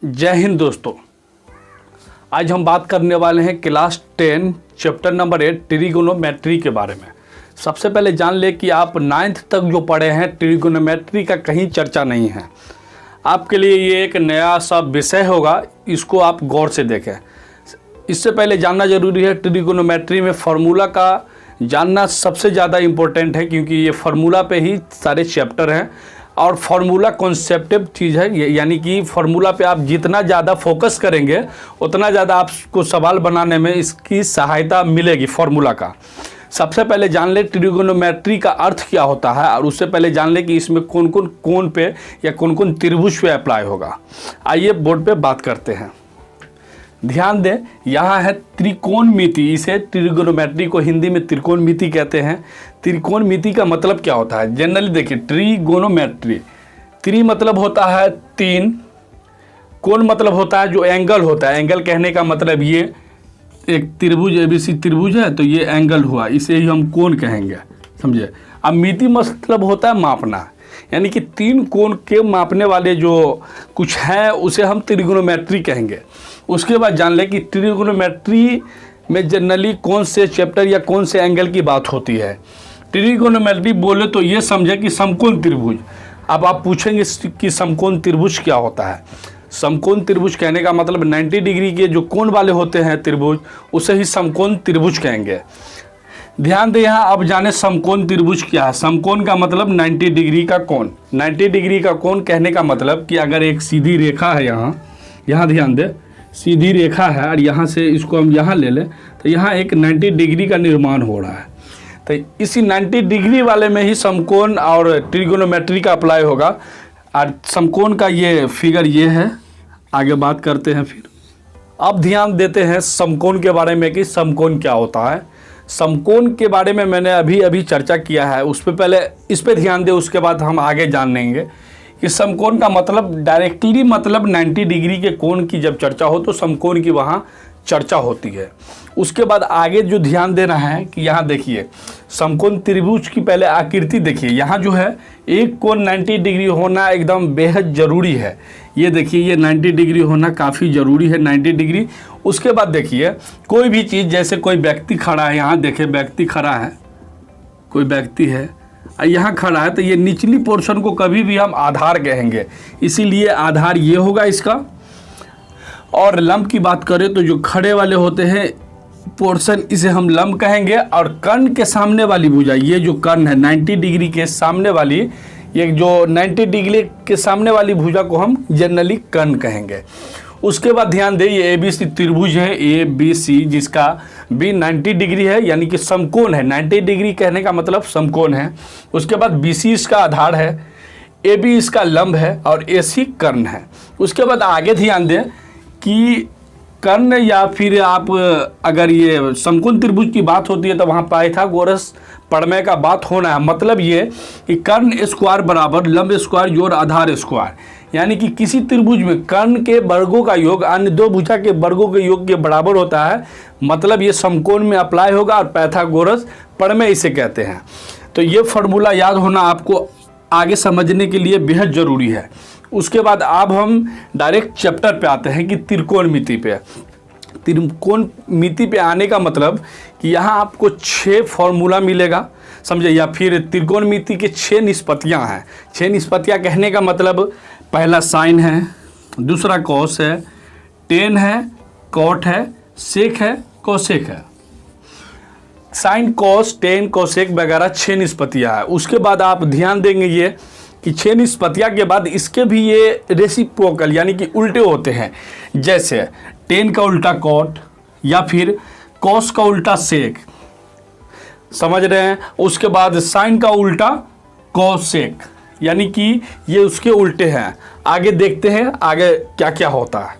जय हिंद दोस्तों। आज हम बात करने वाले हैं क्लास 10 चैप्टर नंबर 8 ट्रिगोनोमेट्री के बारे में। सबसे पहले जान ले कि आप 9th तक जो पढ़े हैं ट्रिगोनोमेट्री का कहीं चर्चा नहीं है। आपके लिए ये एक नया सा विषय होगा, इसको आप गौर से देखें। इससे पहले जानना ज़रूरी है, ट्रिगोनोमेट्री में फार्मूला का जानना सबसे ज़्यादा इम्पोर्टेंट है, क्योंकि ये फार्मूला पे ही सारे चैप्टर हैं और फार्मूला कॉन्सेप्टिव चीज़ है। यानी कि फार्मूला पे आप जितना ज़्यादा फोकस करेंगे उतना ज़्यादा आपको सवाल बनाने में इसकी सहायता मिलेगी फार्मूला का। सबसे पहले जान ले ट्रिगोनोमेट्री का अर्थ क्या होता है, और उससे पहले जान ले कि इसमें कौन कौन कोण पे या कौन कौन त्रिभुज पे अप्लाई होगा। आइए बोर्ड पे बात करते हैं। ध्यान दें, यहाँ है त्रिकोणमिति। इसे ट्रिगोनोमेट्री को हिंदी में त्रिकोणमिति कहते हैं। त्रिकोणमिति का मतलब क्या होता है? जनरली देखिए, ट्रिगोनोमेट्री, त्रि मतलब होता है तीन, कोण मतलब होता है जो एंगल होता है। एंगल कहने का मतलब ये एक त्रिभुज एबीसी त्रिभुज है तो ये एंगल हुआ, इसे ही हम कोण कहेंगे, समझे। अब मिति मतलब होता है मापना, यानी कि तीन कोण के मापने वाले जो कुछ है उसे हम ट्रिगोनोमेट्री कहेंगे। उसके बाद जान ले कि ट्रिगोनोमेट्री में जनरली कौन से चैप्टर या कौन से एंगल की बात होती है। ट्रिगोनोमेट्री बोले तो ये समझे कि समकोण त्रिभुज। अब आप पूछेंगे कि समकोण त्रिभुज क्या होता है। समकोण त्रिभुज कहने का मतलब 90 डिग्री के जो कोण वाले होते हैं त्रिभुज, उसे ही समकोण त्रिभुज कहेंगे। ध्यान दें, यहाँ अब जाने समकोण त्रिभुज क्या है। समकोण का मतलब 90 डिग्री का कोण। 90 डिग्री का कोण कहने का मतलब कि अगर एक सीधी रेखा है, यहाँ ध्यान दें, सीधी रेखा है और यहाँ से इसको हम यहाँ ले लें तो यहाँ एक 90 डिग्री का निर्माण हो रहा है। तो इसी 90 डिग्री वाले में ही समकोण और ट्रिगोनोमेट्री का अप्लाई होगा। और समकोण का ये फिगर ये है, आगे बात करते हैं फिर। अब ध्यान देते हैं समकोण के बारे में कि समकोण क्या होता है। समकोण के बारे में मैंने अभी चर्चा किया है, उस पर पहले इस पर ध्यान दें, उसके बाद हम आगे जान लेंगे कि समकोण का मतलब डायरेक्टली मतलब 90 डिग्री के कोण की जब चर्चा हो तो समकोण की वहाँ चर्चा होती है। उसके बाद आगे जो ध्यान देना है कि यहाँ देखिए, समकोण त्रिभुज की पहले आकृति देखिए। यहाँ जो है एक कोण 90 डिग्री होना एकदम बेहद ज़रूरी है। ये देखिए, ये 90 डिग्री होना काफ़ी ज़रूरी है, 90 डिग्री। उसके बाद देखिए, कोई भी चीज़, जैसे कोई व्यक्ति खड़ा है, यहाँ देखिए व्यक्ति खड़ा है, कोई व्यक्ति है यहाँ खड़ा है, तो ये निचली पोर्शन को कभी भी हम आधार कहेंगे, इसीलिए आधार ये होगा इसका। और लंब की बात करें तो जो खड़े वाले होते हैं पोर्शन, इसे हम लंब कहेंगे। और कर्ण के सामने वाली भुजा, ये जो कर्ण है 90 डिग्री के सामने वाली, ये जो 90 डिग्री के सामने वाली भुजा को हम जनरली कर्ण कहेंगे। उसके बाद ध्यान दें, ये ABC त्रिभुज है, ABC, जिसका भी 90 डिग्री है, यानी कि समकोण है। 90 डिग्री कहने का मतलब समकोण है। उसके बाद BC इसका आधार है, AB इसका लंब है और AC कर्ण है। उसके बाद आगे ध्यान दें कि कर्ण, या फिर आप अगर ये समकोण त्रिभुज की बात होती है तो वहाँ पाइथागोरस प्रमेय का बात होना है। मतलब ये कि कर्ण स्क्वायर बराबर लंब स्क्वायर जोड़ आधार स्क्वायर, यानी कि किसी त्रिभुज में कर्ण के वर्गों का योग अन्य दो भुजा के वर्गों के योग के बराबर होता है। मतलब ये समकोण में अप्लाई होगा और पाइथागोरस प्रमेय इसे कहते हैं। तो ये फार्मूला याद होना आपको आगे समझने के लिए बेहद ज़रूरी है। उसके बाद अब हम डायरेक्ट चैप्टर पे आते हैं कि त्रिकोणमिति पे। त्रिकोणमिति पे आने का मतलब कि यहाँ आपको 6 फार्मूला मिलेगा, समझे। या फिर त्रिकोणमिति के 6 निष्पत्तियाँ हैं। 6 निष्पत्तियाँ कहने का मतलब, पहला साइन है, दूसरा कॉस है, टेन है, कॉट है, सेक है, कोसेक है। साइन, कॉस, टेन, कोसेक वगैरह 6 निष्पत्तियाँ है। उसके बाद आप ध्यान देंगे ये कि 6 निष्पत्तियाँ के बाद इसके भी ये रेसिप्रोकल यानी कि उल्टे होते हैं। जैसे टेन का उल्टा कॉट या फिर कॉस का उल्टा सेक, समझ रहे हैं। उसके बाद साइन का उल्टा कोसेक, यानी कि ये उसके उल्टे हैं। आगे देखते हैं आगे क्या क्या होता है।